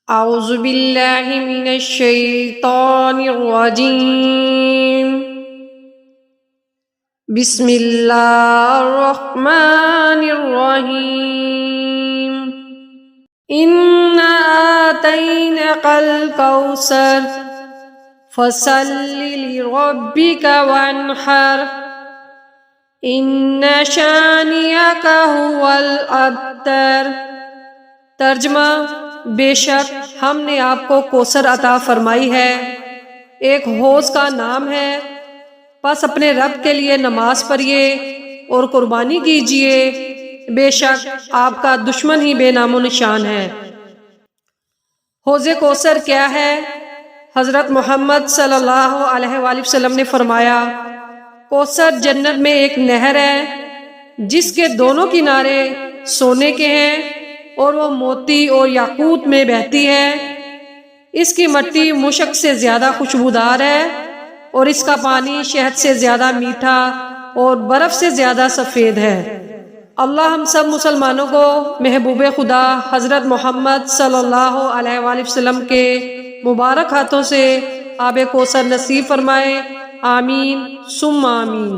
اعوذ باللہ من الشیطان الرجیم بسم اللہ الرحمن الرحیم اِنَّا آتَيْنَاكَ الْكَوْثَرَ فَصَلِّ لِرَبِّكَ وَانْحَرْ إِنَّ شَانِئَكَ هُوَ الْأَبْتَرُ۔ ترجمہ: بے شک ہم نے آپ کو کوثر عطا فرمائی ہے، ایک حوض کا نام ہے، پس اپنے رب کے لیے نماز پڑھیے اور قربانی کیجیے، بے شک آپ کا دشمن ہی بے نام و نشان ہے۔ حوض کوثر کیا ہے؟ حضرت محمد صلی اللہ علیہ وآلہ وسلم نے فرمایا، کوثر جنت میں ایک نہر ہے جس کے دونوں کنارے سونے کے ہیں اور وہ موتی اور یاقوت میں بہتی ہے۔ اس کی مٹی مشک سے زیادہ خوشبودار ہے اور اس کا پانی شہد سے زیادہ میٹھا اور برف سے زیادہ سفید ہے۔ اللہ ہم سب مسلمانوں کو محبوب خدا حضرت محمد صلی اللہ علیہ وآلہ وسلم کے مبارک ہاتھوں سے آب کوثر نصیب فرمائے، آمین ثم آمین۔